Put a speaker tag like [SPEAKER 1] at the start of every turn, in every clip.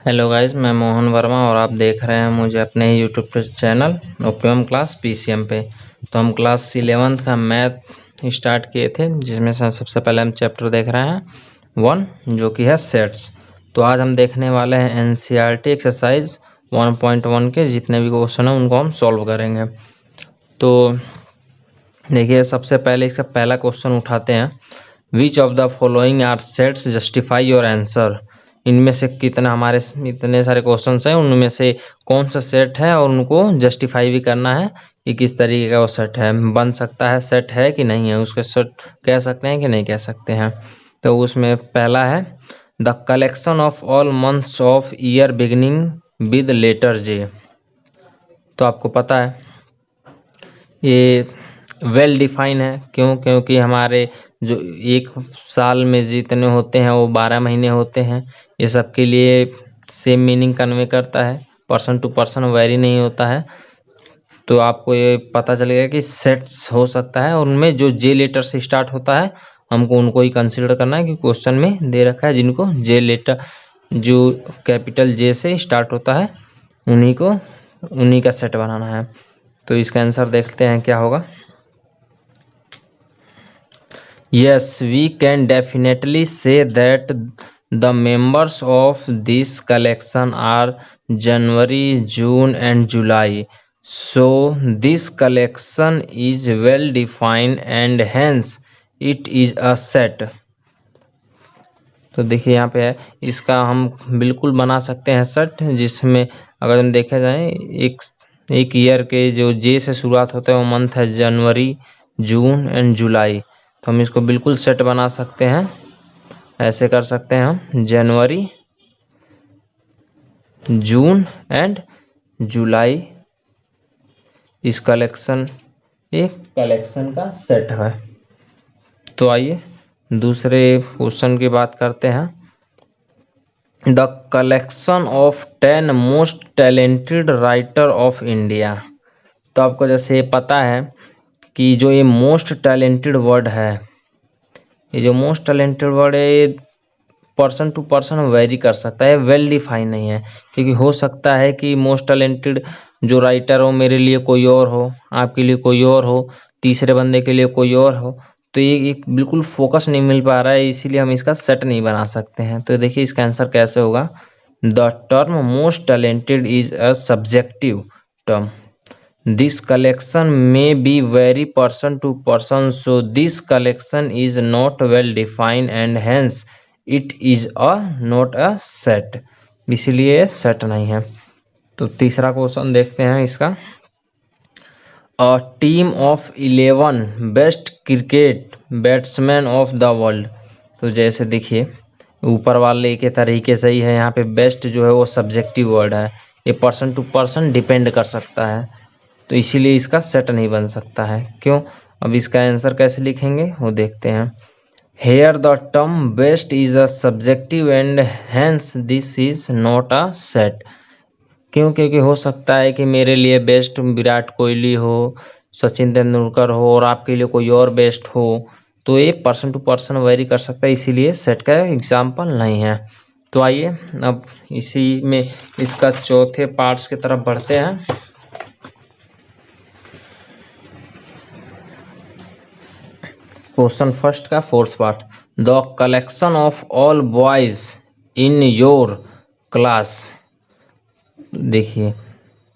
[SPEAKER 1] Hello guys, मैं मोहन वर्मा और आप देख रहे हैं मुझे अपने ही YouTube channel OPM class PCM पे। तो हम क्लास 11th का मैथ स्टार्ट किए थे, जिसमें से सबसे पहले हम चैप्टर देख रहे हैं 1, जो कि है सेट्स। तो आज हम देखने वाले हैं एनसीईआरटी एक्सरसाइज 1.1 के जितने भी क्वेश्चन हैं उनको हम सॉल्व करेंगे। तो देखिए, सबसे पहले इसका पहला क्वेश्चन उठाते हैं। Which of the following are sets, justify your answer. इनमें से कितना, हमारे इतने सारे क्वेश्चंस हैं, उनमें से कौन सा सेट है और उनको जस्टिफाई भी करना है कि किस तरीके का वो सेट है, बन सकता है, सेट है कि नहीं है, उसके सेट कह सकते हैं कि नहीं कह सकते हैं। तो उसमें पहला है the collection of all months of year beginning with letter J. तो आपको पता है ये वेल डिफाइन है। क्यों? क्योंकि हमारे जो एक साल में जितने होते हैं वो 12 महीने होते हैं। ये सबके लिए सेम मीनिंग कन्वे करता है, पर्सन टू पर्सन वेरी नहीं होता है। तो आपको ये पता चलेगा कि सेट्स हो सकता है और उनमें जो जे लेटर से स्टार्ट होता है हमको उनको ही कंसिडर करना है, कि क्वेश्चन में दे रखा है जिनको जे लेटर, जो कैपिटल जे से स्टार्ट होता है उन्हीं का सेट बनाना है। तो इसका आंसर देखते हैं क्या होगा। Yes, we can definitely say that the members of this collection are January, June and July. So this collection is well defined and hence it is a set. तो देखिए यहाँ पे है, इसका हम बिल्कुल बना सकते हैं सेट, जिसमें अगर हम देखा जाए एक ईयर के जो जे से शुरुआत होता है वो मंथ है जनवरी, जून एंड जुलाई। तो हम इसको बिल्कुल सेट बना सकते हैं। ऐसे कर सकते हैं हम, जनवरी, जून एंड जुलाई इस कलेक्शन, एक कलेक्शन का सेट है। तो आइए दूसरे क्वेश्चन की बात करते हैं। The collection of 10 most talented writer of India. तो आपको जैसे पता है कि जो ये मोस्ट टैलेंटेड वर्ड है, ये जो मोस्ट टैलेंटेड वर्ड है ये पर्सन टू पर्सन वेरी कर सकता है, वेल डिफाइन नहीं है। क्योंकि हो सकता है कि मोस्ट टैलेंटेड जो राइटर हो मेरे लिए कोई और हो, आपके लिए कोई और हो, तीसरे बंदे के लिए कोई और हो। तो ये एक बिल्कुल फोकस नहीं मिल पा रहा है, इसीलिए हम इसका सेट नहीं बना सकते हैं। तो देखिए इसका आंसर कैसे होगा। The term most talented is a subjective term. This collection may be vary person to person, so this collection is not well defined and hence it is not a set. इसलिए set नहीं है। तो तीसरा question देखते हैं इसका। A team of 11 best cricket batsman of the world. तो जैसे देखिए ऊपर वाले के तरीके से ही है, यहाँ पे बेस्ट जो है वो सब्जेक्टिव वर्ड है, ये पर्सन टू पर्सन डिपेंड कर सकता है। तो इसीलिए इसका सेट नहीं बन सकता है। क्यों? अब इसका आंसर कैसे लिखेंगे वो देखते हैं। Here the term best is a subjective and hence this is not a set. क्यों? क्योंकि हो सकता है कि मेरे लिए बेस्ट विराट कोहली हो, सचिन तेंदुलकर हो और आपके लिए कोई और बेस्ट हो। तो ये पर्सन टू पर्सन वेरी कर सकता है, इसीलिए सेट का एग्जाम्पल नहीं है। तो आइए अब इसी में इसका चौथे पार्ट्स की तरफ बढ़ते हैं। क्वेश्चन फर्स्ट का fourth part. The collection of all boys in your class. देखिए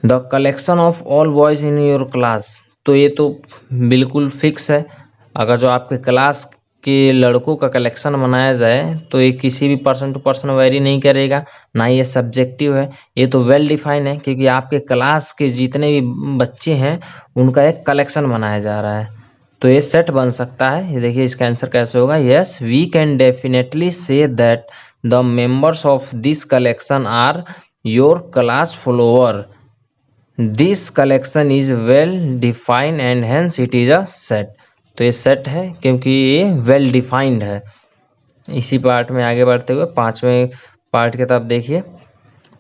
[SPEAKER 1] the collection of all boys in your class, तो ये तो बिल्कुल फिक्स है। अगर जो आपके क्लास के लड़कों का कलेक्शन बनाया जाए तो ये किसी भी पर्सन टू पर्सन वेरी नहीं करेगा, ना ये सब्जेक्टिव है, ये तो वेल डिफाइन है। क्योंकि आपके क्लास के जितने भी बच्चे हैं उनका एक कलेक्शन बनाया जा रहा है, तो ये सेट बन सकता है। ये देखिए इसका आंसर कैसे होगा। Yes, we can definitely say that the members of this collection are your class follower. This collection is well defined and hence it is a set. तो ये सेट है क्योंकि ये वेल डिफाइंड है। इसी पार्ट में आगे बढ़ते हुए पांचवें पार्ट की तरफ देखिए।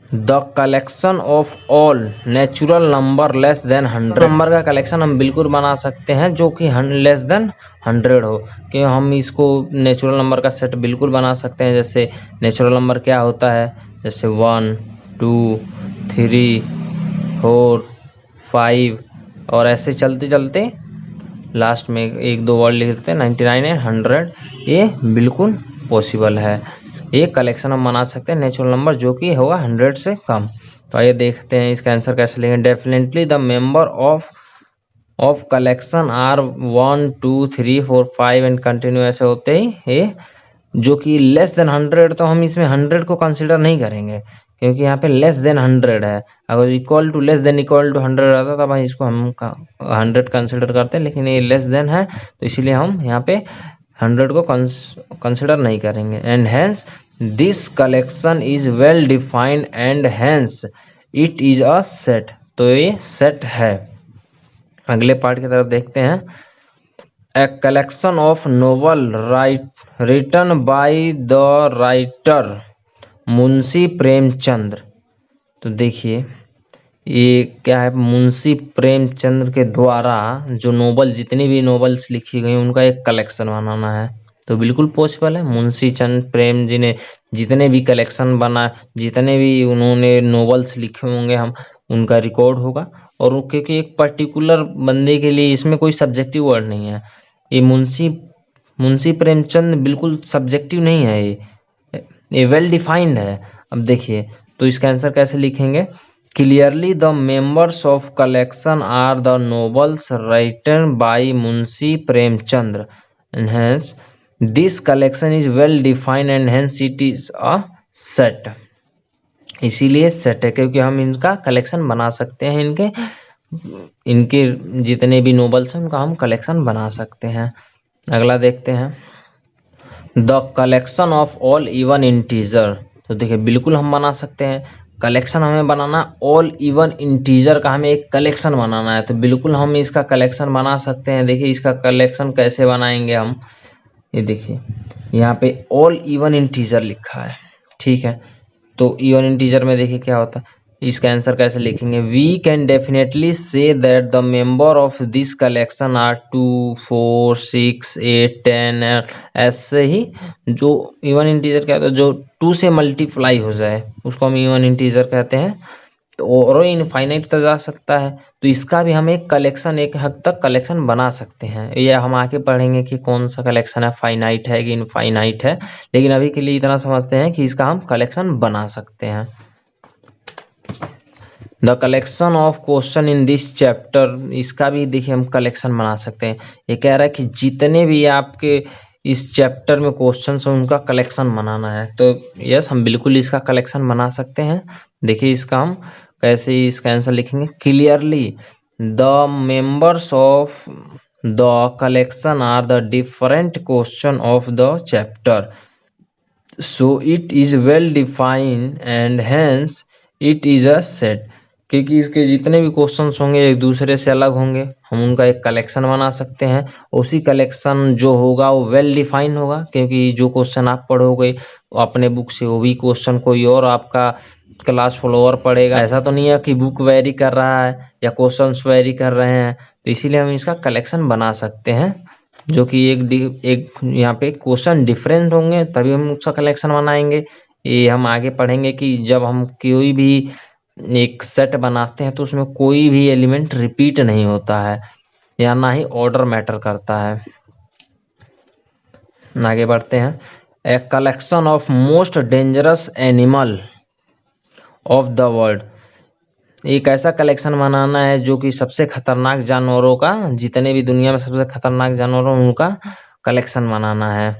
[SPEAKER 1] The collection of all natural number less than 100। Number का कलेक्शन हम बिल्कुल बना सकते हैं जो कि लेस देन 100 हो, कि हम इसको नेचुरल नंबर का सेट बिल्कुल बना सकते हैं। जैसे नेचुरल नंबर क्या होता है, जैसे 1 2 3 4 5 और ऐसे चलते चलते लास्ट में एक दो वर्ड लिख देते हैं 99 एंड 100। ये बिल्कुल पॉसिबल है, ये कलेक्शन हम बना सकते हैं नेचुरल नंबर जो कि होगा 100 से कम। तो आइए देखते हैं इसका आंसर कैसे लेंगे। Definitely the member of collection are 1 2 3 4 5 and continue ऐसे होते ही ये जो कि लेस देन 100, तो हम इसमें 100 को कंसिडर नहीं करेंगे क्योंकि यहाँ पे लेस देन 100 है। अगर equal to less than equal to 100 रहता तब इसको हम 100 कंसिडर करते हैं, लेकिन ये लेस देन है तो इसीलिए हम यहाँ पे 100 को कंसिडर नहीं करेंगे। And hence this collection is well defined and hence it is a set, तो ये सेट है। अगले पार्ट की तरफ देखते हैं। A collection of novel written by the writer Munshi Premchandra. तो देखिए ये क्या है, मुंशी प्रेमचंद्र के द्वारा जो नोवेल, जितनी भी नोवेल्स लिखी गई उनका एक कलेक्शन बनाना है। तो बिल्कुल पॉसिबल है, मुंशी चंद प्रेम जी ने जितने भी कलेक्शन बना, जितने भी उन्होंने नोवेल्स लिखे होंगे हम उनका रिकॉर्ड होगा। और क्योंकि एक पर्टिकुलर बंदे के लिए इसमें कोई सब्जेक्टिव वर्ड नहीं है, ये मुंशी प्रेमचंद बिल्कुल सब्जेक्टिव नहीं है, ये वेल डिफाइंड है। अब देखिए तो इसका आंसर कैसे लिखेंगे। Clearly the members of collection are the novels written by Munshi Premchandra and hence this collection is well defined and hence it is a set. इसीलिए सेट है क्योंकि हम इनका कलेक्शन बना सकते हैं, इनके जितने भी नोवेल्स हैं उनका हम कलेक्शन बना सकते हैं। अगला देखते हैं। The collection of all even integer. तो देखिए बिल्कुल हम बना सकते हैं, कलेक्शन हमें बनाना ऑल इवन इंटीजर का, हमें एक कलेक्शन बनाना है तो बिल्कुल हम इसका कलेक्शन बना सकते हैं। देखिए इसका कलेक्शन कैसे बनाएंगे हम, ये देखिए यहाँ पे ऑल इवन इंटीजर लिखा है, ठीक है। तो इवन इंटीजर में देखिए क्या होता है, इसका आंसर कैसे लिखेंगे। We can definitely say that the member of this collection are 2 4 6 8 10 ऐसे ही। जो इवन इंटीजर कहते हैं जो 2 से मल्टीप्लाई हो जाए उसको हम इवन इंटीजर कहते हैं। तो और इनफाइनाइट तक जा सकता है, तो इसका भी हम एक कलेक्शन, एक हद तक कलेक्शन बना सकते हैं। ये हम आगे पढ़ेंगे कि कौन सा कलेक्शन है, फाइनाइट है कि इनफाइनाइट है, लेकिन अभी के लिए इतना समझते हैं कि इसका हम कलेक्शन बना सकते हैं। The collection of question in this chapter, इसका भी देखिए हम कलेक्शन बना सकते हैं। ये कह रहा है कि जितने भी आपके इस चैप्टर में क्वेश्चन हैं उनका कलेक्शन बनाना है, तो यस हम बिल्कुल इसका कलेक्शन बना सकते हैं। देखिए इसका हम कैसे इसका आंसर लिखेंगे। Clearly the members of the collection are the different question of the chapter so it is well defined and hence it is a set. क्योंकि इसके जितने भी क्वेश्चंस होंगे एक दूसरे से अलग होंगे, हम उनका एक कलेक्शन बना सकते हैं। उसी कलेक्शन जो होगा वो वेल डिफाइन होगा, क्योंकि जो क्वेश्चन आप पढ़ोगे अपने बुक से वो भी क्वेश्चन कोई और आपका क्लास फॉलोअर पढ़ेगा। ऐसा तो नहीं है कि बुक वेरी कर रहा है या क्वेश्चंस वेरी कर रहे हैं, तो इसीलिए हम इसका कलेक्शन बना सकते हैं। जो कि एक यहाँ पे क्वेश्चन डिफरेंट होंगे तभी हम उसका कलेक्शन बनाएंगे। ये हम आगे पढ़ेंगे कि जब हम कोई भी एक सेट बनाते हैं तो उसमें कोई भी एलिमेंट रिपीट नहीं होता है या ना ही ऑर्डर मैटर करता है। आगे बढ़ते हैं। A collection of most dangerous animal of the world, एक ऐसा कलेक्शन बनाना है जो कि सबसे खतरनाक जानवरों का, जितने भी दुनिया में सबसे खतरनाक जानवर हैं उनका कलेक्शन बनाना है।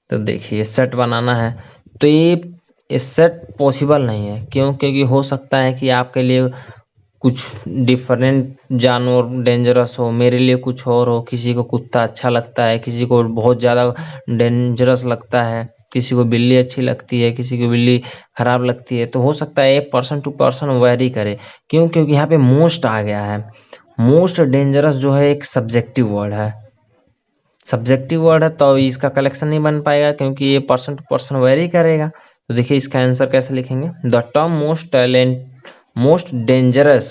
[SPEAKER 1] तो देखिए सेट बनाना है, तो ये सेट पॉसिबल नहीं है। क्यों? क्योंकि हो सकता है कि आपके लिए कुछ डिफरेंट जानवर डेंजरस हो, मेरे लिए कुछ और हो। किसी को कुत्ता अच्छा लगता है, किसी को बहुत ज़्यादा डेंजरस लगता है, किसी को बिल्ली अच्छी लगती है, किसी को बिल्ली खराब लगती है। तो हो सकता है एक पर्सन टू पर्सन वेरी करे। क्यों? क्योंकि यहाँ पे मोस्ट आ गया है। मोस्ट डेंजरस जो है एक सब्जेक्टिव वर्ड है, सब्जेक्टिव वर्ड है, तो इसका कलेक्शन नहीं बन पाएगा क्योंकि ये पर्सन टू पर्सन वेरी करेगा। तो देखिए इसका आंसर कैसे लिखेंगे। The term most dangerous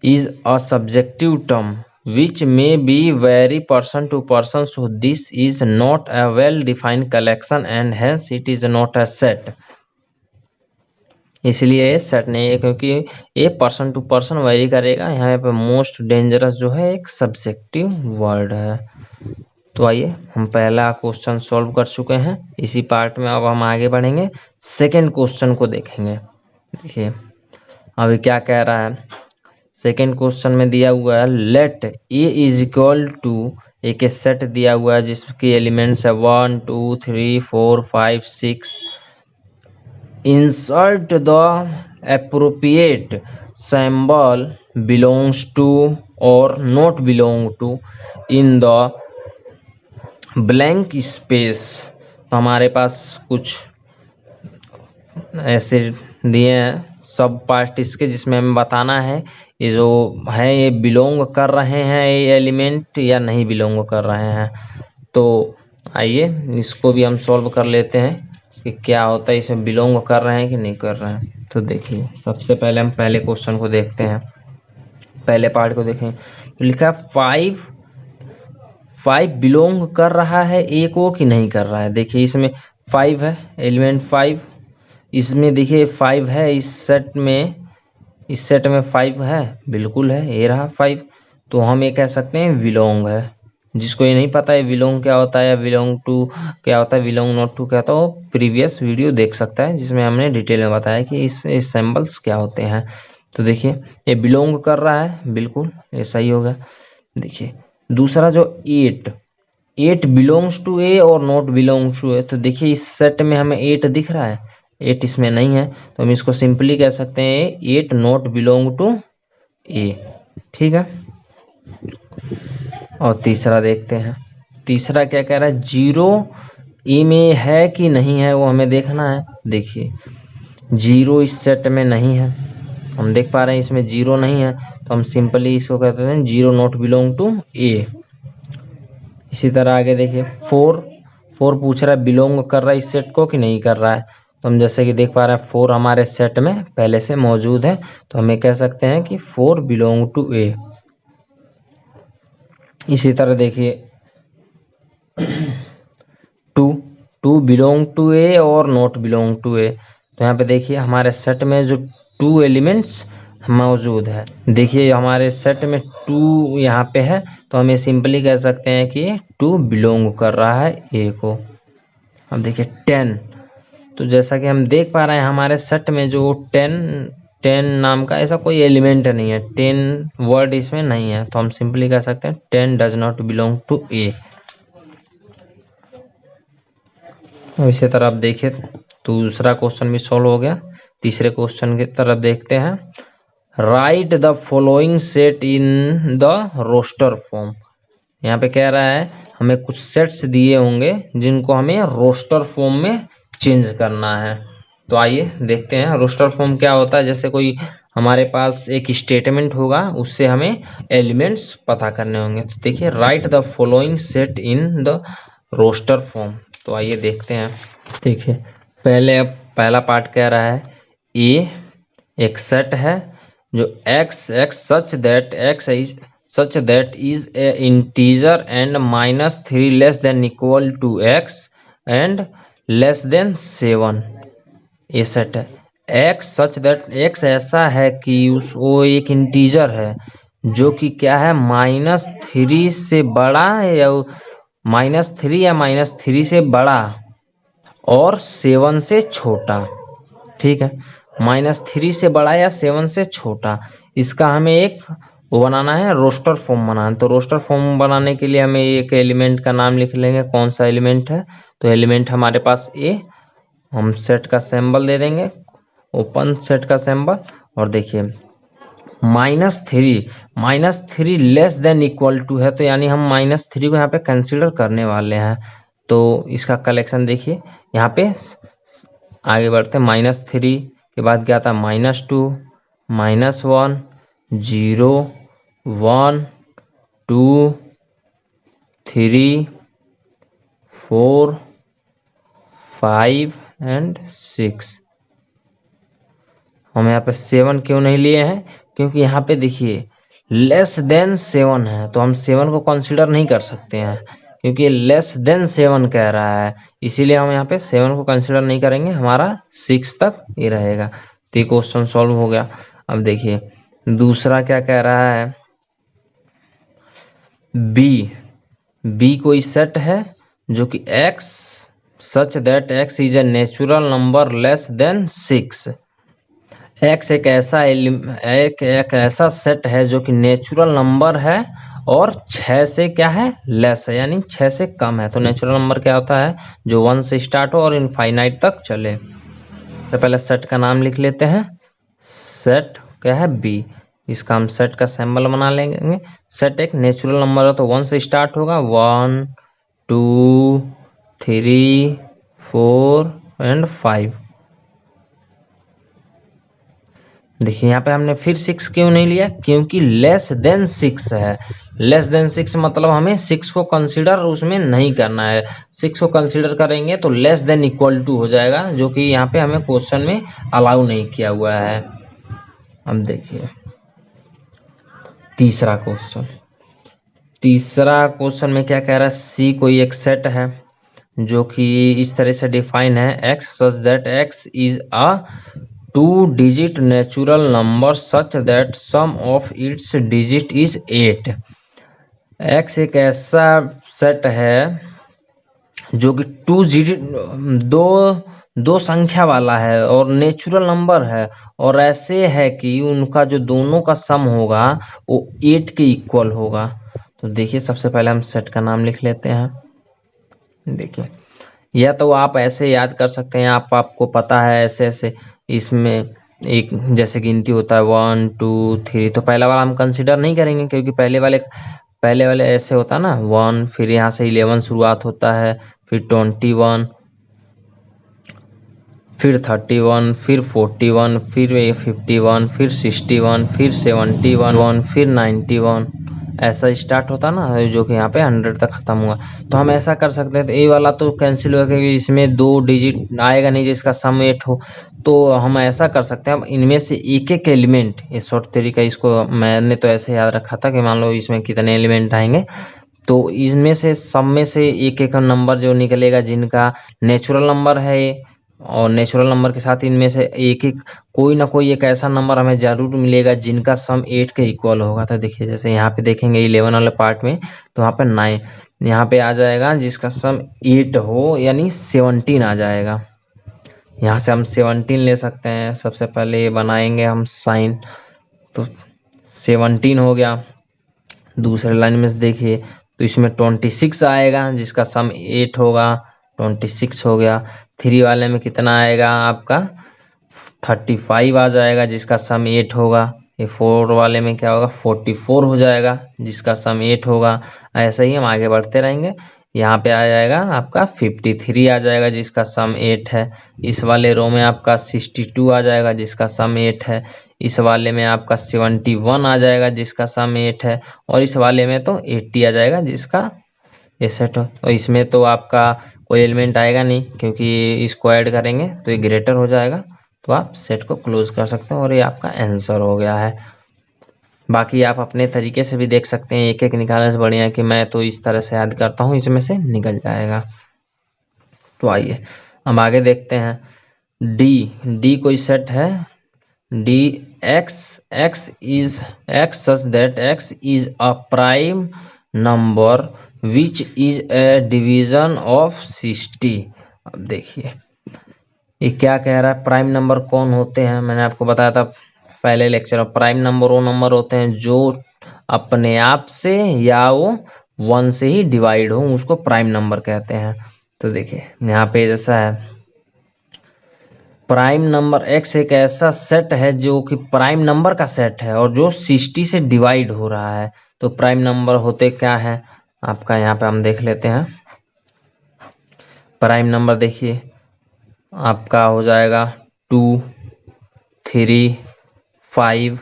[SPEAKER 1] is a subjective term which may be vary person to person, so this is not a well defined collection and hence it is not a set। इसलिए ये set नहीं है, क्योंकि ये person to person very करेगा। यहाँ पे most dangerous जो है एक सब्जेक्टिव वर्ड है। तो आइए हम पहला क्वेश्चन सॉल्व कर चुके हैं इसी पार्ट में। अब हम आगे बढ़ेंगे, सेकेंड क्वेश्चन को देखेंगे। देखिए अभी क्या कह रहा है। सेकेंड क्वेश्चन में दिया हुआ है let A is equal to, एक सेट दिया हुआ है जिसके एलिमेंट्स है 1 2 3 4 5 6। Insert the appropriate symbol belongs to or not belong to in the blank space। तो हमारे पास कुछ ऐसे दिए हैं सब पार्ट इसके, जिसमें हमें बताना है ये जो है ये बिलोंग कर रहे हैं ये एलिमेंट या नहीं बिलोंग कर रहे हैं। तो आइए इसको भी हम सॉल्व कर लेते हैं कि क्या होता है, इसमें बिलोंग कर रहे हैं कि नहीं कर रहे हैं। तो देखिए सबसे पहले हम पहले क्वेश्चन को देखते हैं, पहले पार्ट को देखें। तो लिखा है 5 बिलोंग कर रहा है ए को कि नहीं कर रहा है। देखिए इसमें 5 है, एलिमेंट 5, इसमें देखिए 5 है, इस सेट में 5 है, बिल्कुल है, ये रहा 5। तो हम ये कह सकते हैं बिलोंग है। जिसको ये नहीं पता है बिलोंग क्या होता है या बिलोंग टू क्या होता है, बिलोंग नॉट टू क्या होता है, वो प्रीवियस वीडियो देख सकता है जिसमें हमने डिटेल में बताया कि इस सिंबल्स क्या होते हैं। तो देखिए ये बिलोंग कर रहा है, बिल्कुल ये सही होगा। देखिए दूसरा जो 8 बिलोंग्स टू ए और नॉट बिलोंग्स टू ए। तो देखिए इस सेट में हमें 8 दिख रहा है, 8 इसमें नहीं है, तो हम इसको सिंपली कह सकते हैं 8 नॉट बिलोंग टू ए। ठीक है, और तीसरा देखते हैं। तीसरा क्या कह रहा है, 0 ए में है कि नहीं है वो हमें देखना है। देखिए 0 इस सेट में नहीं है, हम देख पा रहे हैं इसमें 0 नहीं है, तो हम सिंपली इसको कहते हैं 0 नॉट बिलोंग टू ए। इसी तरह आगे देखिए 4 पूछ रहा है बिलोंग कर रहा है इस सेट को कि नहीं कर रहा है। तो हम जैसे कि देख पा रहे हैं 4 हमारे सेट में पहले से मौजूद है, तो हमें कह सकते हैं कि 4 बिलोंग टू ए। इसी तरह देखिए 2 बिलोंग टू ए और नॉट बिलोंग टू ए। तो यहाँ पे देखिए हमारे सेट में जो 2 एलिमेंट्स मौजूद है, देखिए हमारे सेट में 2 यहाँ पे है, तो हमें सिंपली कह सकते हैं कि 2 बिलोंग कर रहा है ए को। अब देखिए 10, तो जैसा कि हम देख पा रहे हैं हमारे सेट में जो 10 नाम का ऐसा कोई एलिमेंट नहीं है, 10 वर्ड इसमें नहीं है, तो हम सिंपली कह सकते हैं 10 डज नॉट बिलोंग टू ए। इसी तरह आप देखिए तो दूसरा क्वेश्चन भी सॉल्व हो गया। तीसरे क्वेश्चन की तरफ देखते हैं। Write the following set in the roster form. यहाँ पे कह रहा है हमें कुछ सेट्स दिए होंगे जिनको हमें रोस्टर फॉर्म में चेंज करना है। तो आइए देखते हैं रोस्टर फॉर्म क्या होता है। जैसे कोई हमारे पास एक स्टेटमेंट होगा, उससे हमें एलिमेंट्स पता करने होंगे। तो देखिए write the following set in the roster form. तो आइए देखते हैं। देखिए पहला पार्ट कह रहा है ए एक सेट है जो x such that is a integer and -3 less than equal to x and less than 7। ये सेट है x सच दैट x ऐसा है कि वो एक इंटीजर है जो कि क्या है -3 से बड़ा या -3 या -3 से बड़ा और 7 से छोटा। ठीक है, -3 से बड़ा या 7 से छोटा, इसका हमें एक वो बनाना है, रोस्टर फॉर्म बनाना है। तो रोस्टर फॉर्म बनाने के लिए हमें एक एलिमेंट का नाम लिख लेंगे, कौन सा एलिमेंट है। तो एलिमेंट हमारे पास ए, हम सेट का सिंबल दे देंगे, ओपन सेट का सिंबल। और देखिए -3 लेस देन इक्वल टू है, तो यानी हम -3 को यहाँ पे कंसिडर करने वाले हैं। तो इसका कलेक्शन देखिए यहाँ पे आगे बढ़ते हैं। -3 के बाद क्या आता है -2 -1 0 1 2 3 4 5 एंड 6। हम यहाँ पे 7 क्यों नहीं लिए हैं, क्योंकि यहाँ पे देखिए लेस देन 7 है, तो हम 7 को कंसीडर नहीं कर सकते हैं क्योंकि लेस देन 7 कह रहा है, इसीलिए हम यहाँ पे 7 को कंसीडर नहीं करेंगे, हमारा 6 तक ही रहेगा। तो ये क्वेश्चन सॉल्व हो गया। अब देखिए दूसरा क्या कह रहा है, बी कोई सेट है जो कि x such that x is a natural number less than 6। x एक ऐसा सेट है जो कि नेचुरल नंबर है और 6 से क्या है, लेस है, यानी 6 से कम है। तो नेचुरल नंबर क्या होता है, जो 1 से स्टार्ट हो और इनफाइनाइट तक चले। तो पहले सेट का नाम लिख लेते हैं। सेट क्या है, बी। इसका हम सेट का सिंबल बना लेंगे। सेट एक नेचुरल नंबर है तो 1 से स्टार्ट होगा, 1 2 3 4 एंड 5। देखिए यहाँ पे हमने फिर 6 क्यों नहीं लिया, क्योंकि लेस देन 6 है। लेस देन 6 मतलब हमें 6 को कंसीडर उसमें नहीं करना है। 6 को कंसीडर करेंगे तो लेस देन इक्वल टू हो जाएगा, जो कि यहाँ पे हमें क्वेश्चन में अलाउ नहीं किया हुआ है। अब देखिए तीसरा क्वेश्चन में क्या कह रहा है, सी कोई एक सेट है जो कि इस तरह से डिफाइन है, x such that x is a 2 digit natural number such that sum of its digit is 8। x एक ऐसा सेट है जो कि 2 डिजिट दो संख्या वाला है और नेचुरल नंबर है, और ऐसे है कि उनका जो दोनों का सम होगा वो 8 के इक्वल होगा। तो देखिए सबसे पहले हम सेट का नाम लिख लेते हैं। देखिए या तो आप ऐसे याद कर सकते हैं, आपको पता है ऐसे ऐसे इसमें एक जैसे गिनती होता है 1 2 3, तो पहला वाला हम कंसिडर नहीं करेंगे क्योंकि पहले वाले ऐसे होता है ना 1, फिर यहाँ से 11 शुरुआत होता है, फिर 21, फिर 31, फिर 41, फिर 51, फिर 61, फिर 71, फिर 91, ऐसा स्टार्ट होता ना, जो कि यहाँ पे 100 तक खत्म हुआ। तो हम ऐसा कर सकते हैं, तो ये वाला तो कैंसिल हो गया, इसमें 2 डिजिट आएगा नहीं जिसका सम 8 हो। तो हम ऐसा कर सकते हैं, इनमें से एक एक एलिमेंट, ये शॉर्ट तरीका, इसको मैंने तो ऐसे याद रखा था कि मान लो इसमें कितने एलिमेंट आएंगे, तो इनमें से सब में से एक एक नंबर जो निकलेगा जिनका नेचुरल नंबर है, और नेचुरल नंबर के साथ इनमें से एक एक कोई ना कोई एक ऐसा नंबर हमें जरूर मिलेगा जिनका सम 8 के इक्वल होगा। तो देखिए जैसे यहाँ पे देखेंगे 11 वाले पार्ट में, तो यहाँ पे 9 यहाँ पे आ जाएगा जिसका सम 8 हो, यानी 17 आ जाएगा। यहाँ से हम 17 ले सकते हैं। सबसे पहले ये बनाएंगे हम साइन, तो 17 हो गया। दूसरे लाइन में से देखिए तो इसमें 26 आएगा जिसका सम 8 होगा, 26 हो गया। 3 वाले में कितना आएगा आपका, 35 आ जाएगा जिसका सम 8 होगा। ये 4 वाले में क्या होगा, 44 हो जाएगा जिसका सम 8 होगा। ऐसे ही हम आगे बढ़ते रहेंगे। यहाँ पे आ जाएगा आपका 53 आ जाएगा जिसका सम 8 है। इस वाले रो में आपका 62 आ जाएगा जिसका सम 8 है। इस वाले में आपका 71 आ जाएगा जिसका सम 8 है। और इस वाले में तो 80 आ जाएगा जिसका ये सेट हो। और इसमें तो आपका कोई एलिमेंट आएगा नहीं क्योंकि इसको ऐड करेंगे तो ये ग्रेटर हो जाएगा। तो आप सेट को क्लोज कर सकते हैं और ये आपका आंसर हो गया है। बाकी आप अपने तरीके से भी देख सकते हैं, एक एक निकालने से बढ़िया है कि मैं तो इस तरह से याद करता हूँ, इसमें से निकल जाएगा। तो आइए हम आगे देखते हैं। डी कोई सेट है, D x such that x is a prime number which is A division of 60। अब देखिए ये क्या कह रहा है, प्राइम नंबर कौन होते हैं, मैंने आपको बताया था पहले लेक्चर में। प्राइम नंबर वो नंबर होते हैं जो अपने आप से या वो 1 से ही डिवाइड हो, उसको प्राइम नंबर कहते हैं। तो देखिए यहाँ पे जैसा है, प्राइम नंबर x एक ऐसा सेट है जो कि प्राइम नंबर का सेट है और जो 60 से डिवाइड हो रहा है। तो प्राइम नंबर होते क्या है आपका, यहाँ पे हम देख लेते हैं। प्राइम नंबर देखिए आपका हो जाएगा 2 3 5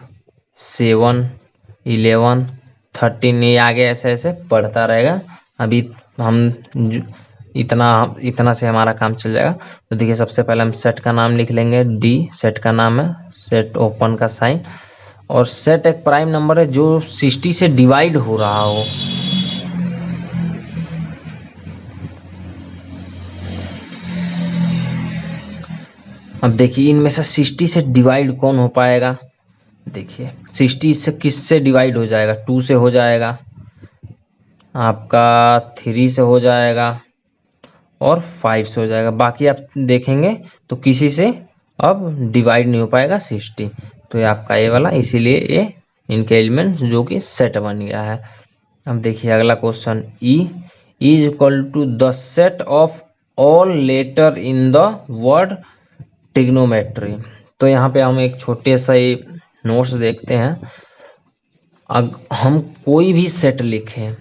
[SPEAKER 1] 7 11 13, ये आगे ऐसे ऐसे बढ़ता रहेगा। अभी हम इतना से हमारा काम चल जाएगा। तो देखिए सबसे पहले हम सेट का नाम लिख लेंगे, डी सेट का नाम है, सेट ओपन का साइन। और सेट एक प्राइम नंबर है जो 60 से डिवाइड हो रहा हो। अब देखिए इनमें से 60 से डिवाइड कौन हो पाएगा। देखिए 60 से किससे डिवाइड हो जाएगा, 2 से हो जाएगा, आपका 3 से हो जाएगा और 5 से हो जाएगा। बाकी आप देखेंगे तो किसी से अब डिवाइड नहीं हो पाएगा 60। तो ये आपका ये वाला, इसीलिए ये इनके एलिमेंट्स जो कि सेट बन गया है। अब देखिए अगला question, E is equal to the set of all letter in the word trigonometry. तो यहाँ पे हम एक छोटे सा नोट्स देखते हैं। अब हम कोई भी सेट लिखें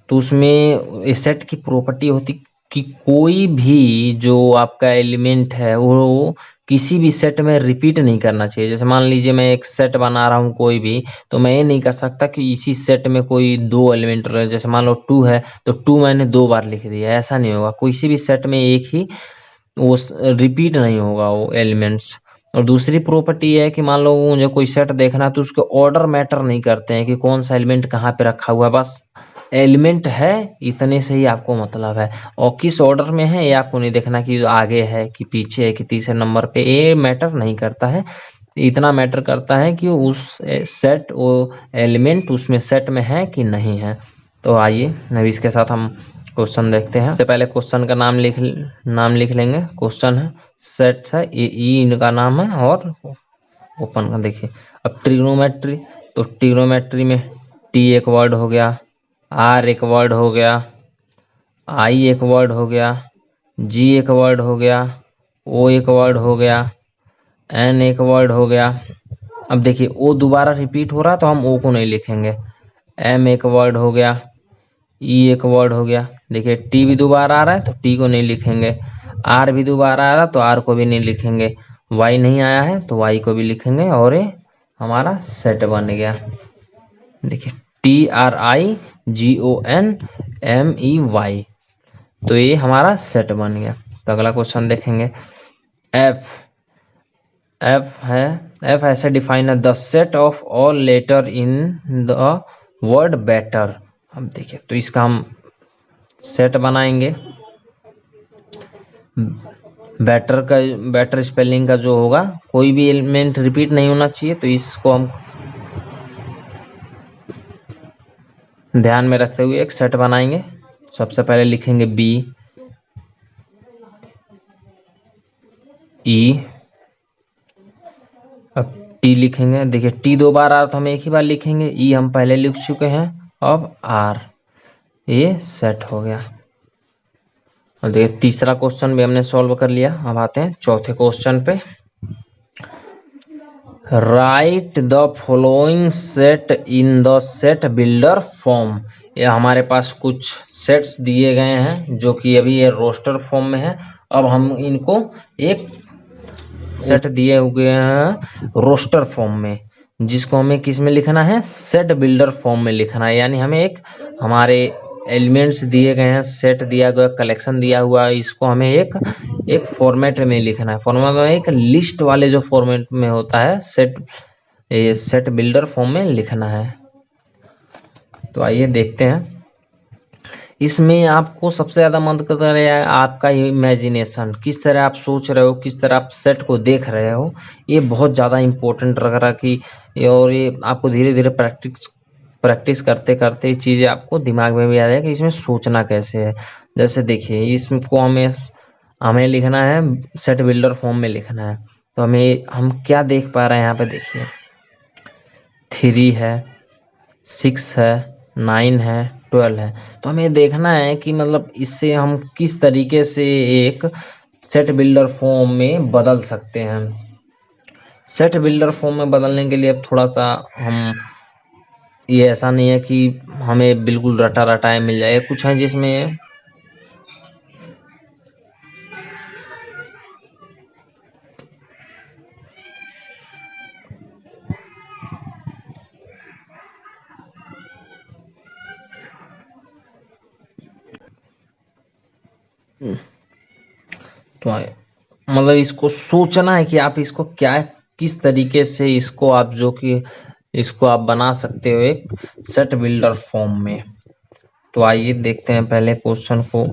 [SPEAKER 1] तो उसमें इस सेट की प्रॉपर्टी होती कि कोई भी जो आपका एलिमेंट है वो किसी भी सेट में रिपीट नहीं करना चाहिए। जैसे मान लीजिए मैं एक सेट बना रहा हूँ कोई भी, तो मैं ये नहीं कर सकता कि इसी सेट में कोई 2 एलिमेंट रहे। जैसे मान लो 2 है तो 2 मैंने 2 बार लिख दिया, ऐसा नहीं होगा। किसी भी सेट में एक ही वो रिपीट नहीं होगा वो एलिमेंट्स। और दूसरी प्रॉपर्टी है कि मान लो मुझे कोई सेट देखना है तो उसके ऑर्डर मैटर नहीं करते हैं कि कौन सा एलिमेंट कहाँ पे रखा हुआ है, बस एलिमेंट है इतने से ही आपको मतलब है। और किस ऑर्डर में है ये आपको नहीं देखना कि आगे है कि पीछे है कि तीसरे नंबर पे, ये मैटर नहीं करता है। इतना मैटर करता है कि उस सेट वो एलिमेंट उसमें सेट में है कि नहीं है। तो आइए अभी इसके साथ हम क्वेश्चन देखते हैं। सबसे पहले क्वेश्चन का नाम लिख लेंगे। क्वेश्चन है सेट है, ई इनका नाम है और ओपन का। देखिए अब ट्रिग्नोमेट्री, तो ट्रिग्नोमेट्री में टी एक वर्ड हो गया, आर एक वर्ड हो गया, आई एक वर्ड हो गया, जी एक वर्ड हो गया, ओ एक वर्ड हो गया, एन एक वर्ड हो गया। अब देखिए ओ दोबारा रिपीट हो रहा तो हम ओ को नहीं लिखेंगे। एम एक वर्ड हो गया, ई एक वर्ड हो गया। देखिए टी भी दोबारा आ रहा है तो टी को नहीं लिखेंगे, आर भी दोबारा आ रहा तो आर को भी नहीं लिखेंगे, वाई नहीं आया है तो वाई को भी लिखेंगे और ये हमारा सेट बन गया। देखिए TRIGONMEY, तो ये हमारा सेट बन गया। तो अगला क्वेश्चन देखेंगे। एफ है, एफ ऐसे डिफाइन है the set of all letter in the word better. अब देखिए तो इसका हम सेट बनाएंगे। बेटर स्पेलिंग का जो होगा, कोई भी एलिमेंट रिपीट नहीं होना चाहिए, तो इसको हम ध्यान में रखते हुए एक सेट बनाएंगे। सबसे पहले लिखेंगे बी ई, अब टी लिखेंगे। देखिए टी 2 बार आ रहा तो हम एक ही बार लिखेंगे, ई हम पहले लिख चुके हैं, अब आर, ये सेट हो गया। और देखिए तीसरा क्वेश्चन भी हमने सॉल्व कर लिया। अब आते हैं चौथे क्वेश्चन पे। Right the following set in the set builder form. ये हमारे पास कुछ सेट्स दिए गए हैं जो कि अभी ये रोस्टर फॉर्म में है। अब हम इनको एक सेट दिए हुए हैं रोस्टर फॉर्म में, जिसको हमें किस में लिखना है, सेट बिल्डर फॉर्म में लिखना है। यानी हमें एक हमारे एलिमेंट्स दिए गए हैं, सेट दिया गया, कलेक्शन दिया हुआ है, इसको हमें एक फॉर्मेट में लिखना है। फॉर्मेट में एक लिस्ट वाले जो फॉर्मेट में होता है, सेट बिल्डर फॉर्म में लिखना है। तो आइए देखते हैं। इसमें आपको सबसे ज़्यादा मदद कर रहा है आपका इमेजिनेशन, किस तरह आप सोच रहे हो, किस तरह आप सेट को देख रहे हो, ये बहुत ज़्यादा इम्पोर्टेंट लग रहा कि और ये आपको धीरे धीरे प्रैक्टिस करते करते चीज़ें आपको दिमाग में भी आ जाए कि इसमें सोचना कैसे है। जैसे देखिए इसको हमें लिखना है, सेट बिल्डर फॉर्म में लिखना है। तो हम क्या देख पा रहे हैं यहाँ पे, देखिए 3 है, 6 है, 9 है, 12 है। तो हमें देखना है कि मतलब इससे हम किस तरीके से एक सेट बिल्डर फॉर्म में बदल सकते हैं। सेट बिल्डर फॉर्म में बदलने के लिए अब थोड़ा सा हम, ये ऐसा नहीं है कि हमें बिल्कुल रटा रटाए मिल जाए, कुछ है जिसमें तो मतलब इसको सोचना है कि आप इसको क्या, किस तरीके से इसको आप इसको आप बना सकते हो एक सेट बिल्डर फॉर्म में। तो आइए देखते हैं पहले क्वेश्चन को।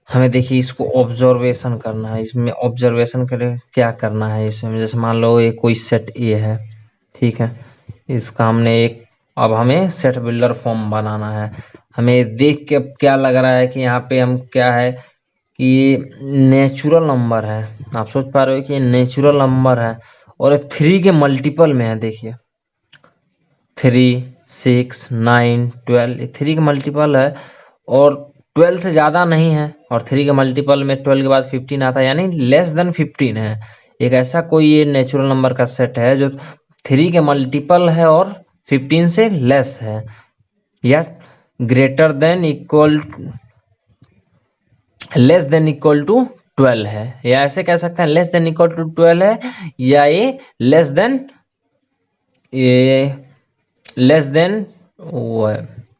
[SPEAKER 1] हमें देखिए इसको ऑब्जर्वेशन करना है। इसमें ऑब्जर्वेशन करें क्या करना है इसमें, जैसे मान लो ये कोई सेट ए है, ठीक है, इसका हमने एक, अब हमें सेट बिल्डर फॉर्म बनाना है। हमें देख के क्या लग रहा है कि यहाँ पे हम क्या है कि ये नेचुरल नंबर है। आप सोच पा रहे हो कि ये नेचुरल नंबर है और 3 के मल्टीपल में है। देखिए 3, 6, 9, 12, 3 का मल्टीपल है और 12 से ज़्यादा नहीं है, और 3 के मल्टीपल में 12 के बाद 15 आता है, यानी लेस देन 15 है। एक ऐसा कोई ये नेचुरल नंबर का सेट है जो 3 के मल्टीपल है और 15 से लेस है, या greater than equal, less than equal to 12 है, या ऐसे कह सकते हैं लेस देन इक्वल टू 12 है, या ये लेस देन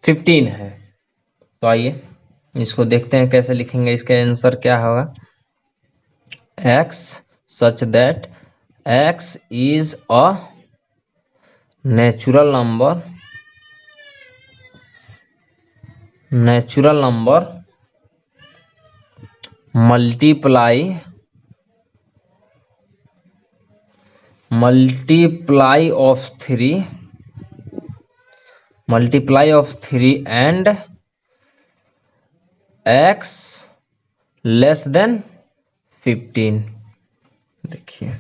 [SPEAKER 1] 15 है। तो आइए इसको देखते हैं कैसे लिखेंगे। इसका आंसर क्या होगा, x such that x is a natural number multiply of 3 and x less than 15। देखिए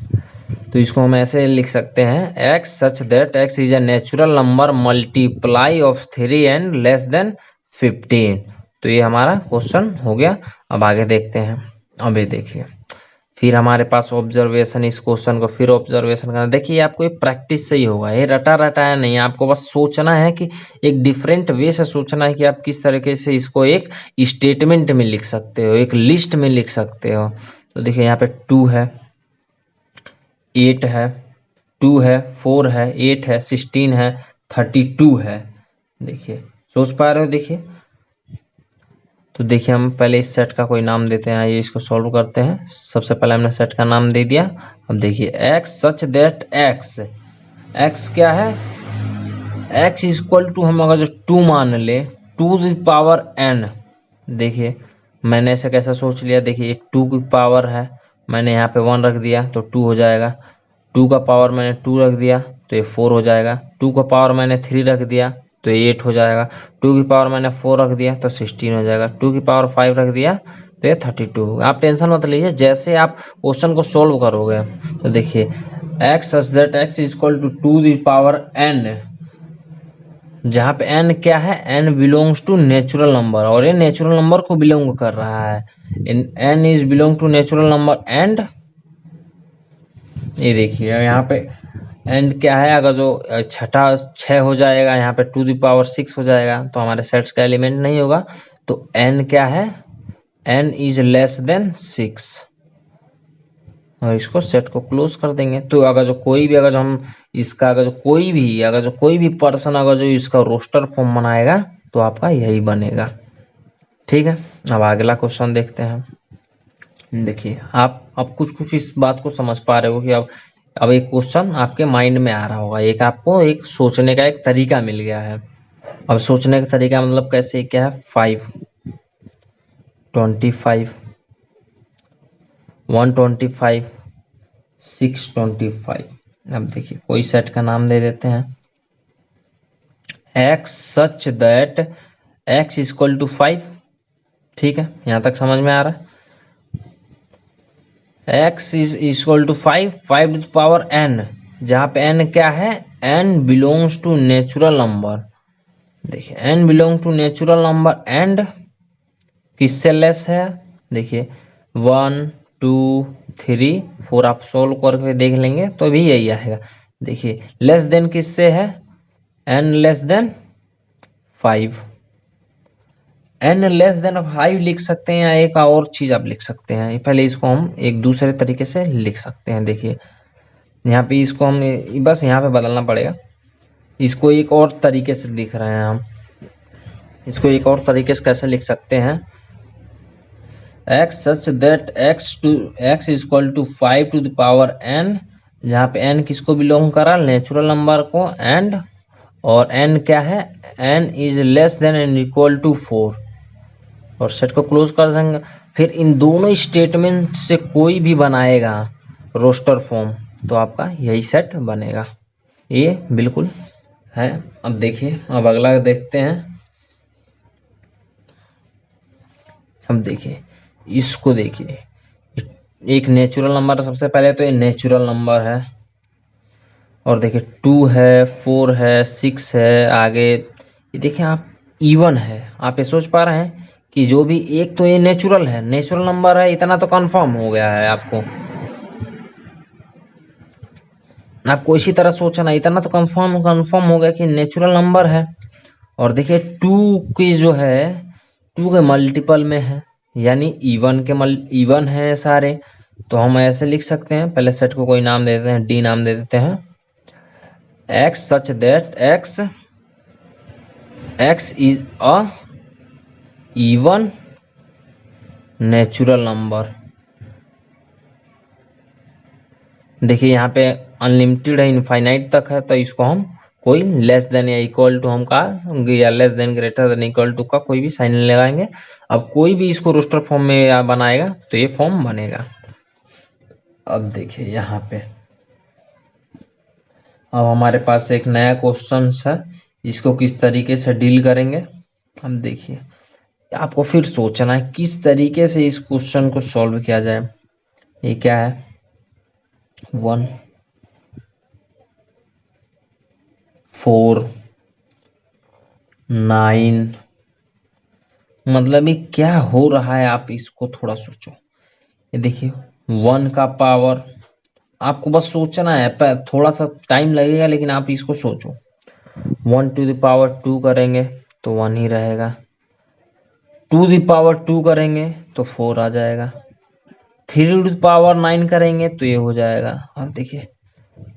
[SPEAKER 1] तो इसको हम ऐसे लिख सकते हैं, x such that x is a natural number multiply of 3 and less than 15। तो ये हमारा क्वेश्चन हो गया। अब आगे देखते हैं। अभी देखिए फिर हमारे पास ऑब्जर्वेशन, इस क्वेश्चन को फिर ऑब्जर्वेशन करना। देखिए आपको ये प्रैक्टिस से ही होगा, ये रटा रटाया नहीं है। आपको बस सोचना है कि एक डिफरेंट वे से सोचना है कि आप किस तरीके से इसको एक स्टेटमेंट में लिख सकते हो, एक लिस्ट में लिख सकते हो। तो देखिए यहाँ पे 2 है, 8 है, 2 है, 4 है, 8 है, 16 है, 32 है। देखिए सोच पा रहे हो। देखिए तो देखिए हम पहले इस सेट का कोई नाम देते हैं। आइए इसको सॉल्व करते हैं। सबसे पहले हमने सेट का नाम दे दिया। अब देखिए x सच दैट x क्या है, x इक्वल टू, हम अगर जो 2 मान ले, 2 की पावर n। देखिए मैंने ऐसे कैसा सोच लिया, देखिए 2 की पावर है, मैंने यहाँ पे 1 रख दिया तो 2 हो जाएगा। 2 का पावर मैंने 2 रख दिया तो ये 4 हो जाएगा। 2 का पावर मैंने 3 रख दिया तो 8 हो जाएगा। 2 की पावर मैंने 4 रख दिया तो 16 हो जाएगा। 2 की पावर 5 रख दिया तो ये 32 होगा। आप टेंशन मत लीजिए, जैसे आप क्वेश्चन को सोल्व करोगे। तो देखिए x such that x equal to 2 की पावर n, जहाँ पे n क्या है, n belongs to natural number, और ये नेचुरल नंबर को बिलोंग कर रहा है। n is belong to natural number and, ये देखिए यहाँ पे एंड क्या है, अगर जो छठा 6 हो जाएगा, यहाँ पे 2 की पावर 6 हो जाएगा तो हमारे सेट्स का एलिमेंट नहीं होगा। तो n क्या है, n इज लेस देन 6, और इसको सेट को क्लोज कर देंगे। तो अगर जो कोई भी, अगर जो हम इसका, अगर जो कोई भी पर्सन अगर जो इसका रोस्टर फॉर्म बनाएगा तो आपका यही बनेगा। ठीक है, अब अगला क्वेश्चन देखते हैं। देखिए आप अब कुछ इस बात को समझ पा रहे हो कि अब एक क्वेश्चन आपके माइंड में आ रहा होगा, एक आपको एक सोचने का एक तरीका मिल गया है। अब सोचने का तरीका मतलब कैसे, क्या है, 5, 25, 125, 625। अब देखिए कोई सेट का नाम दे देते हैं, x such that x equal to 5। ठीक है, यहाँ तक समझ में आ रहा है। x is equal to 5 to power n, जहाँ पे n क्या है, n belongs to natural number. देखिए n belong to natural number and किससे लेस है। देखिए 1, 2, 3, 4 आप सोल्व करके देख लेंगे तो भी यही आएगा। देखिए लेस देन किससे है, n less than 5, n less than 5 लिख सकते हैं, या एक और चीज आप लिख सकते हैं। पहले इसको हम एक दूसरे तरीके से लिख सकते हैं। देखिए यहाँ पे इसको हम बस यहाँ पे बदलना पड़ेगा। इसको एक और तरीके से लिख रहे हैं हम, इसको एक और तरीके से कैसे लिख सकते हैं, x such that x equal to 5 to the power n, जहाँ पे n किसको बिलोंग करा, नेचुरल नंबर को, एंड और n क्या है, n is less than and equal to 4, और सेट को क्लोज कर देंगे। फिर इन दोनों स्टेटमेंट से कोई भी बनाएगा रोस्टर फॉर्म तो आपका यही सेट बनेगा। ये बिल्कुल है। अब देखिए, अब अगला देखते हैं। अब देखिए, इसको देखिए, एक नेचुरल नंबर, सबसे पहले तो ये नेचुरल नंबर है, और देखिए 2 है, 4 है, 6 है, आगे ये देखिए आप इवन है। आप ये सोच पा रहे हैं कि जो भी एक तो ये नेचुरल है, नेचुरल नंबर है, इतना तो कंफर्म हो गया है आपको इसी तरह सोचना, इतना तो कंफर्म हो गया कि नेचुरल नंबर है। और देखिए 2 की जो है 2 के मल्टीपल में है, यानी इवन है सारे। तो हम ऐसे लिख सकते हैं, पहले सेट को कोई नाम दे देते हैं, डी नाम दे देते हैं, x such that x is a even natural number. देखिए यहाँ पे अनलिमिटेड है, इनफाइनाइट तक है, तो इसको हम कोई लेस देन या इक्वल टू हम का या less than greater than equal to का कोई भी साइन लगाएंगे। अब कोई भी इसको रोस्टर फॉर्म में बनाएगा तो ये फॉर्म बनेगा। अब देखिए यहाँ पे अब हमारे पास एक नया क्वेश्चन है, इसको किस तरीके से डील करेंगे। अब देखिए, आपको फिर सोचना है किस तरीके से इस क्वेश्चन को सॉल्व किया जाए। ये क्या है, 1 4 9, मतलब ये क्या हो रहा है, आप इसको थोड़ा सोचो। ये देखिए 1 का पावर, आपको बस सोचना है, थोड़ा सा टाइम लगेगा लेकिन आप इसको सोचो। 1 टू द पावर 2 करेंगे तो 1 ही रहेगा, 2 द पावर 2 करेंगे तो 4 आ जाएगा, 3 टू द पावर 9 करेंगे तो ये हो जाएगा। अब देखिए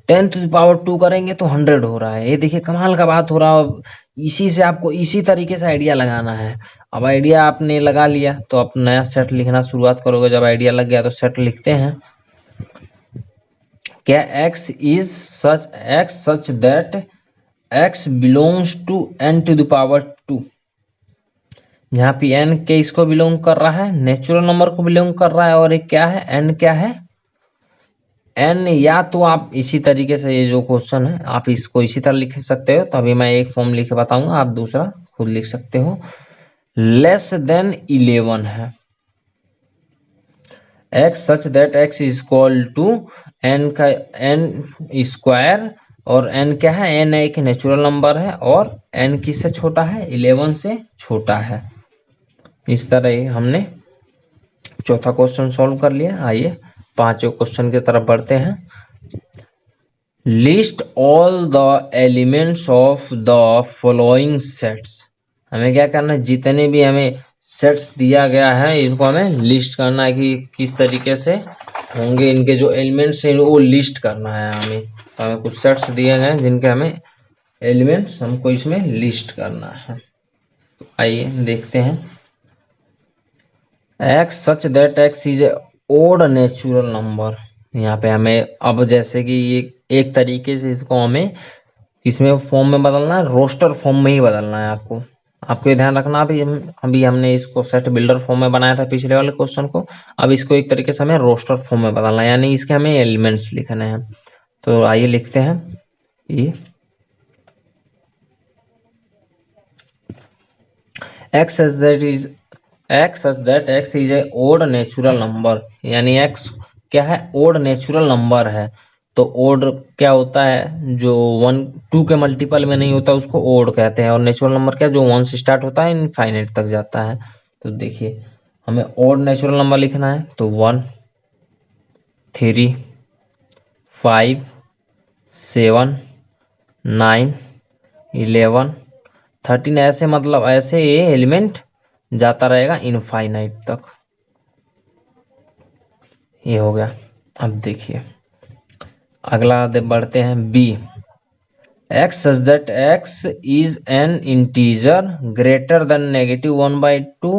[SPEAKER 1] 10 टू द पावर 2 करेंगे तो 100 हो रहा है। ये देखिए कमाल का बात हो रहा है। इसी से आपको इसी तरीके से आइडिया लगाना है। अब आइडिया आपने लगा लिया तो आप नया सेट लिखना शुरुआत करोगे। जब आइडिया लग गया तो सेट लिखते हैं, क्या x such that x belongs to n to the power 2। यहाँ पे n के इसको बिलोंग कर रहा है, नेचुरल नंबर को बिलोंग कर रहा है, और एक क्या है, n क्या है, n। या तो आप इसी तरीके से, ये जो क्वेश्चन है आप इसको इसी तरह लिख सकते हो, तो अभी मैं एक फॉर्म लिख के बताऊंगा, आप दूसरा खुद लिख सकते हो। लेस देन 11 है, x such that x is equal to n का n स्क्वायर, और n क्या है, n एक नेचुरल नंबर है, और n किससे छोटा है, 11 से छोटा है। इस तरह हमने चौथा क्वेश्चन सॉल्व कर लिया। आइए पांचवें क्वेश्चन की तरफ बढ़ते हैं। List all the elements of the following sets. हमें क्या करना है, जितने भी हमें सेट्स दिया गया है इनको हमें लिस्ट करना है कि किस तरीके से होंगे, इनके जो एलिमेंट्स हैं वो लिस्ट करना है हमें। तो हमें कुछ सेट्स दिए गए हैं जिनके हमें एलिमेंट्स हमको इसमें लिस्ट करना है। तो आइए देखते हैं। x such that x is a odd natural number. यहाँ पे हमें अब जैसे कि ये एक तरीके से इसको हमें किसमें फॉर्म में बदलना है, रोस्टर फॉर्म में ही बदलना है। आपको ये ध्यान रखना। अभी हमने इसको सेट बिल्डर फॉर्म में बनाया था पिछले वाले क्वेश्चन को, अब इसको एक तरीके से हमें रोस्टर फॉर्म में बदलना है, यानी इसके हमें एलिमेंट्स लिखने हैं। तो आइए लिखते हैं, ये x such that x is a odd natural number, यानी x क्या है, ओड नेचुरल नंबर है। तो ओड क्या होता है, जो 1 2 के मल्टीपल में नहीं होता उसको ओड कहते हैं, और नेचुरल नंबर क्या, जो 1 से स्टार्ट होता है इनफाइनाइट तक जाता है। तो देखिए हमें ओड नेचुरल नंबर लिखना है, तो 1 3 5 7 9 11 13, ऐसे मतलब ऐसे ये एलिमेंट जाता रहेगा इनफाइनाइट तक। ये हो गया। अब देखिए अगला बढ़ते हैं, B. x such that x is an integer greater than -1/2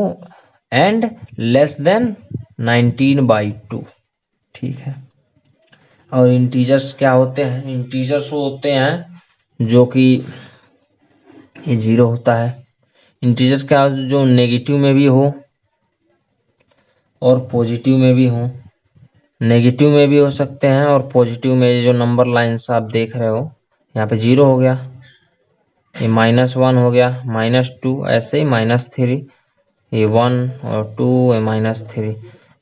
[SPEAKER 1] and less than 19/2। ठीक है, और इंटीजर्स क्या होते हैं, इंटीजर्स वो होते हैं जो कि ये 0 होता है। इंटीजर्स क्या, जो नेगेटिव में भी हो और पॉजिटिव में भी हों, नेगेटिव में भी हो सकते हैं और पॉजिटिव में जो नंबर लाइन्स आप देख रहे हो यहाँ पे 0 हो गया, ये -1 हो गया, -2, ऐसे ही -3, ये 1 और 2, ये -3।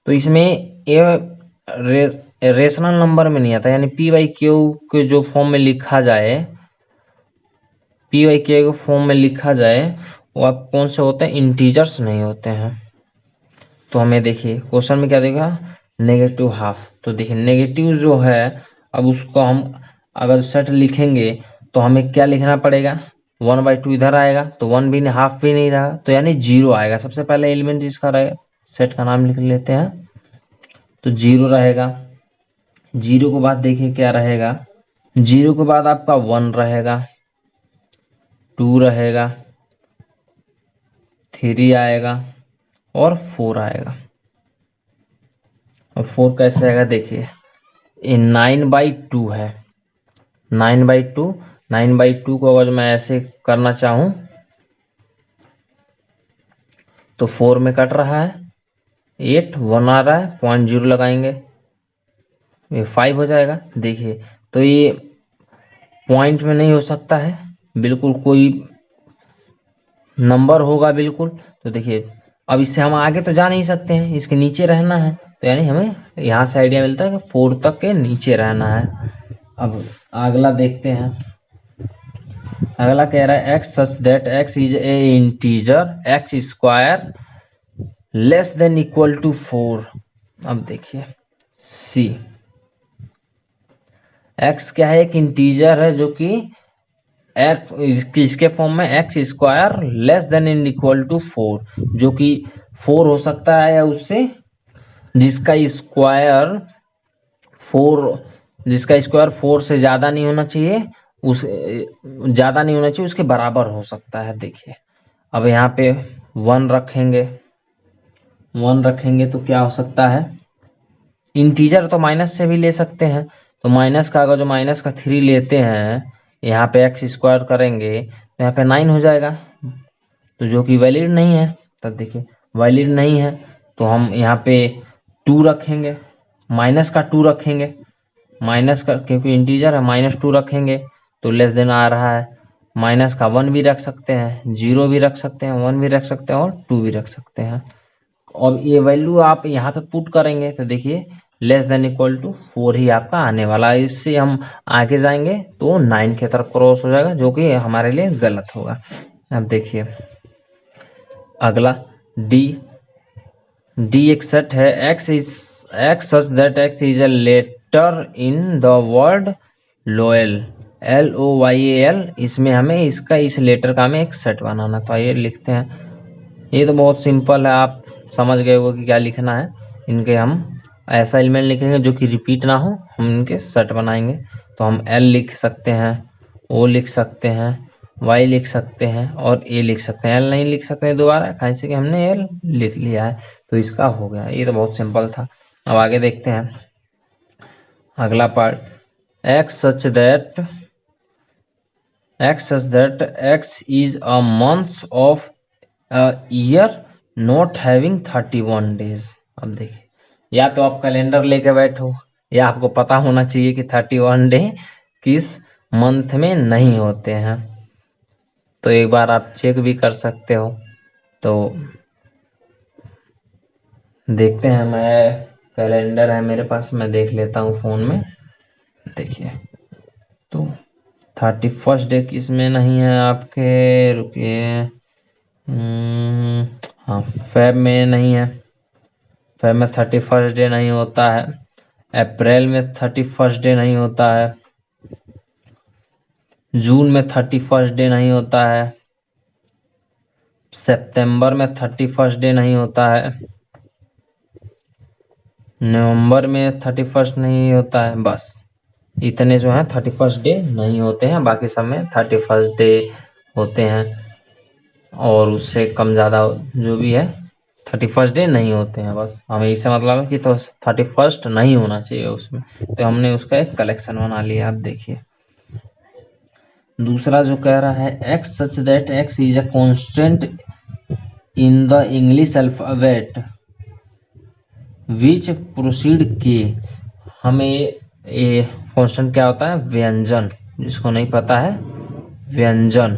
[SPEAKER 1] तो इसमें ये रेशनल नंबर में नहीं आता, यानी p/q के जो फॉर्म में लिखा जाए, p/q के फॉर्म में लिखा जाए वो आप कौन से होते हैं, इंटीजर्स नहीं होते हैं। तो हमें देखिए क्वेश्चन में क्या देगा, -½ तो देखिए नेगेटिव जो है, अब उसको हम अगर सेट लिखेंगे तो हमें क्या लिखना पड़ेगा, 1/2 इधर आएगा तो 1 भी नहीं, ½ भी नहीं रहा, तो यानी 0 आएगा। सबसे पहले एलिमेंट इसका रहेगा, सेट का नाम लिख लेते हैं, तो 0 रहेगा। 0 के बाद देखिए क्या रहेगा, 0 के बाद आपका 1 रहेगा, 2 रहेगा, 3 आएगा और 4 आएगा। और 4 कैसे आएगा, देखिए ये 9/2 है, 9/2, 9/2 को अगर मैं ऐसे करना चाहूँ तो 4 में कट रहा है, 8, 1 आ रहा है, 0.0 लगाएंगे, ये 5 हो जाएगा। देखिए तो ये पॉइंट में नहीं हो सकता है, बिल्कुल कोई नंबर होगा बिल्कुल। तो देखिए अब इससे हम आगे तो जा नहीं सकते हैं, इसके नीचे रहना है, तो यानी हमें यहाँ से आइडिया मिलता है कि 4 तक के नीचे रहना है। अब अगला देखते हैं, अगला कह रहा है x such that x is a integer x² less than equal to 4। अब देखिए सी, x क्या है, एक इंटीजर है जो कि इसके फॉर्म में x² less than in equal to 4, जो कि 4 हो सकता है या उससे जिसका स्क्वायर 4 से ज़्यादा नहीं होना चाहिए, ज़्यादा नहीं होना चाहिए, उसके बराबर हो सकता है। देखिए अब यहाँ पे 1 रखेंगे, 1 रखेंगे तो क्या हो सकता है, इंटीजर तो माइनस से भी ले सकते हैं, तो माइनस का अगर जो -3 लेते हैं, यहाँ पे x² करेंगे तो यहाँ पे 9 हो जाएगा, तो जो कि वैलिड नहीं है। तब देखिए वैलिड नहीं है तो हम यहाँ पे 2 रखेंगे, -2 रखेंगे, माइनस का क्योंकि इंटीजर है, -2 रखेंगे तो लेस देन आ रहा है, -1 भी रख सकते हैं, 0 भी रख सकते हैं, 1 भी रख सकते हैं और 2 भी रख सकते हैं। और ये वैल्यू आप यहाँ पे पुट करेंगे तो देखिए लेस देन इक्वल टू 4 ही आपका आने वाला है। इससे हम आगे जाएंगे तो 9 की तरफ क्रॉस हो जाएगा, जो कि हमारे लिए गलत होगा। अब देखिए अगला डी एक सेट है, x such that x is a letter in the word loyal, LOYAL। इसमें हमें इसका इस लेटर का हमें एक सेट बनाना, तो आइए लिखते हैं। ये तो बहुत सिंपल है, आप समझ गए हो कि क्या लिखना है। इनके हम ऐसा एलिमेंट लिखेंगे जो कि रिपीट ना हो, हम इनके सेट बनाएंगे। तो हम L लिख सकते हैं, O लिख सकते हैं, Y लिख सकते हैं और A लिख सकते हैं। L नहीं लिख सकते हैं दोबारा, कैसे कि हमने L लिख लिया है, तो इसका हो गया। ये तो बहुत सिंपल था। अब आगे देखते हैं अगला part, x such that x is a month of year not having 31 days. अब देखिए या तो आप कैलेंडर लेके बैठो या आपको पता होना चाहिए कि 31 डे किस मंथ में नहीं होते हैं, तो एक बार आप चेक भी कर सकते हो। तो देखते हैं, मैं कैलेंडर है मेरे पास, मैं देख लेता हूँ फ़ोन में। देखिए तो 31 डे किस में नहीं है आपके, रुकिए, हाँ फेब में नहीं है, फेब में 31 डे नहीं होता है, अप्रैल में 31 डे नहीं होता है, जून में 31 डे नहीं होता है, सितंबर में 31 डे नहीं होता है, नवंबर में 31 नहीं होता है। बस इतने जो हैं 31 डे नहीं होते हैं, बाकी सब में 31 डे होते हैं, और उससे कम ज़्यादा जो भी है 31 डे नहीं होते हैं। बस हमें इससे मतलब है कि तो 31 नहीं होना चाहिए उसमें, तो हमने उसका एक कलेक्शन बना लिया। आप देखिए दूसरा जो कह रहा है, x such that x is a constant in the English alphabet which proceed के, हमें ये क्वेश्चन क्या होता है, व्यंजन, जिसको नहीं पता है व्यंजन,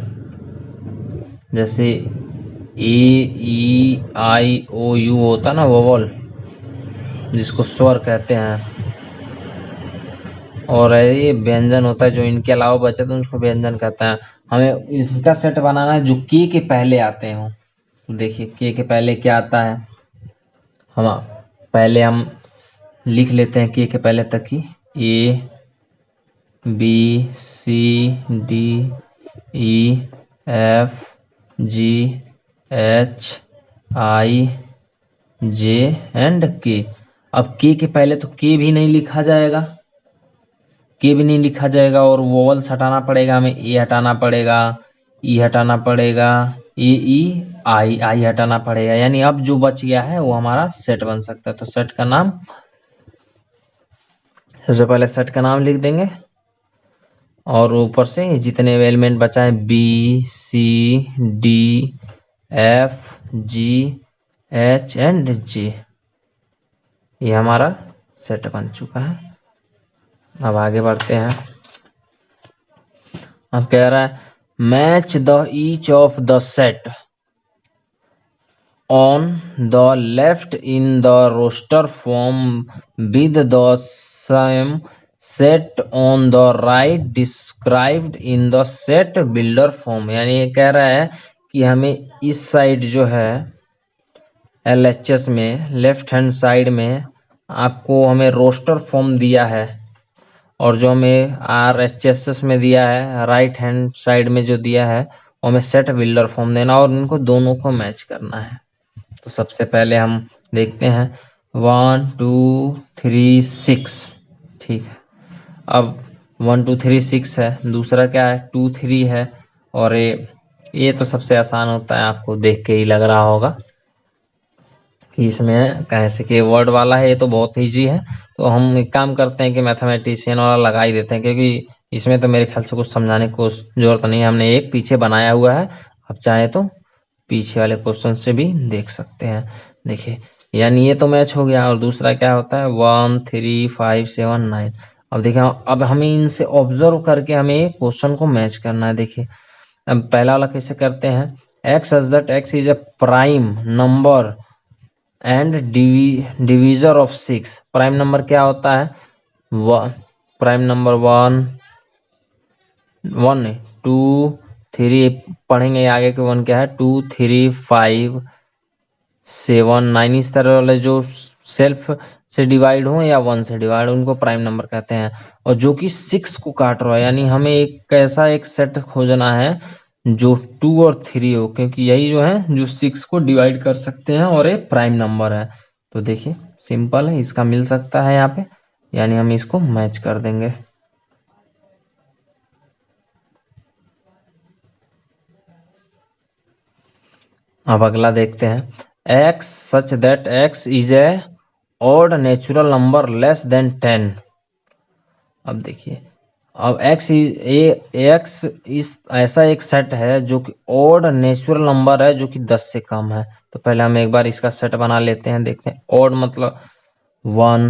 [SPEAKER 1] जैसे ए ई आई ओ यू होता ना वोवल, जिसको स्वर कहते हैं, और ये व्यंजन होता है जो इनके अलावा बचे तो उसको व्यंजन कहते हैं। हमें इनका सेट बनाना है जो के पहले आते हो। तो देखिए के पहले क्या आता है, हम पहले हम लिख लेते हैं के पहले तक ही, A B C D E F G H I J and K. अब के पहले तो के भी नहीं लिखा जाएगा, के भी नहीं लिखा जाएगा, और वोवल्स हटाना पड़ेगा, हमें ए हटाना पड़ेगा, ई हटाना पड़ेगा, ए ई आई हटाना पड़ेगा, यानी अब जो बच गया है वो हमारा सेट बन सकता है। तो सेट का नाम, सबसे पहले सेट का नाम लिख देंगे, और ऊपर से जितने एलिमेंट बचा है B C D F G H and J, ये हमारा सेट बन चुका है। अब आगे बढ़ते हैं। अब कह रहा है match the each of the set on the left in the roster form with the same set on the right described in the set builder form. यानी ये कह रहा है कि हमें इस साइड जो है LHS में लेफ्ट हैंड साइड में आपको हमें रोस्टर फॉर्म दिया है, और जो हमें RHS में दिया है राइट हैंड साइड में जो दिया है वो हमें सेट बिल्डर फॉर्म देना, और इनको दोनों को मैच करना है। तो सबसे पहले हम देखते हैं 1 2 3 6, ठीक है। अब 1 2 3 6 है, दूसरा क्या है 2 3 है, और ये तो सबसे आसान होता है, आपको देख के ही लग रहा होगा कि इसमें कैसे के वर्ड वाला है, ये तो बहुत ईजी है। तो हम एक काम करते हैं कि मैथमेटिशियन वाला लगा ही देते हैं, क्योंकि इसमें तो मेरे ख्याल से कुछ समझाने को जरूरत नहीं है, हमने एक पीछे बनाया हुआ है, अब चाहे तो पीछे वाले क्वेश्चन से भी देख सकते हैं। देखिए यानी ये तो मैच हो गया, और दूसरा क्या होता है 1 3 5 7 9। अब देखिए अब हमें इनसे ऑब्जर्व करके हमें क्वेश्चन को मैच करना है। देखिए अब पहला वाला कैसे करते हैं, x such that x is a prime number and divisor of 6। Prime number क्या होता है, प्राइम नंबर 1 2 3, पढ़ेंगे आगे के 1 क्या है 2 3 5 7 9, इस तरह वाले जो सेल्फ से डिवाइड हो या 1 से डिवाइड हो उनको प्राइम नंबर कहते हैं। और जो कि 6 को काट रहा है, यानी हमें एक ऐसा एक सेट खोजना है जो 2 और 3 हो, क्योंकि यही जो है जो 6 को डिवाइड कर सकते हैं और एक प्राइम नंबर है। तो देखिए सिंपल है, इसका मिल सकता है यहाँ पे, यानी हम इसको मैच कर देंगे। अब अगला देखते हैं x such that x is a odd natural number less than 10। अब देखिए अब एक्स इस ऐसा एक सेट है जो कि ऑड नेचुरल नंबर है जो कि 10 से कम है। तो पहले हम एक बार इसका सेट बना लेते हैं, देखते हैं ऑड मतलब 1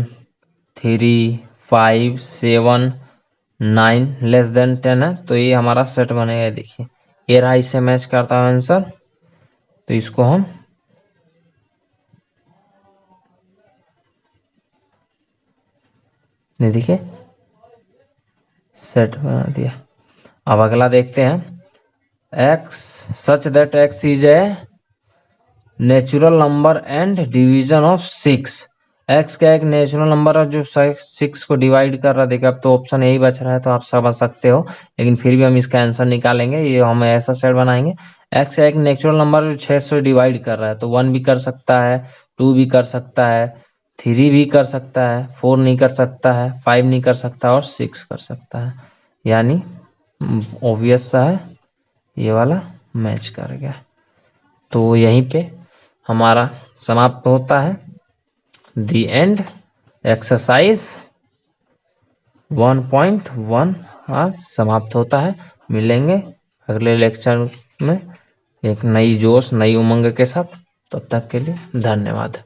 [SPEAKER 1] 3 5 7 9 लेस देन 10 है, तो ये हमारा सेट बनेगा। देखिए ये रहा, इससे मैच करता है आंसर, तो इसको हम देखिए सेट बना दिया। अब अगला देखते हैं x such that x is a natural number and division of 6। X का एक नेचुरल नंबर है जो 6 को डिवाइड कर रहा है। देखिए अब तो ऑप्शन यही बच रहा है, तो आप समझ सकते हो, लेकिन फिर भी हम इसका आंसर निकालेंगे। ये हम ऐसा सेट बनाएंगे, एक्स का एक नेचुरल नंबर जो 6 से डिवाइड कर रहा है, तो 1 भी कर सकता है, 2 भी कर सकता है, 3 भी कर सकता है, 4 नहीं कर सकता है, 5 नहीं कर सकता, और 6 कर सकता है। यानी ऑब्वियस सा है ये वाला मैच कर गया। तो यहीं पे हमारा समाप्त होता है दी एंड एक्सरसाइज 1.1 आज समाप्त होता है। मिलेंगे अगले लेक्चर में एक नई जोश नई उमंग के साथ, तब तक के लिए धन्यवाद।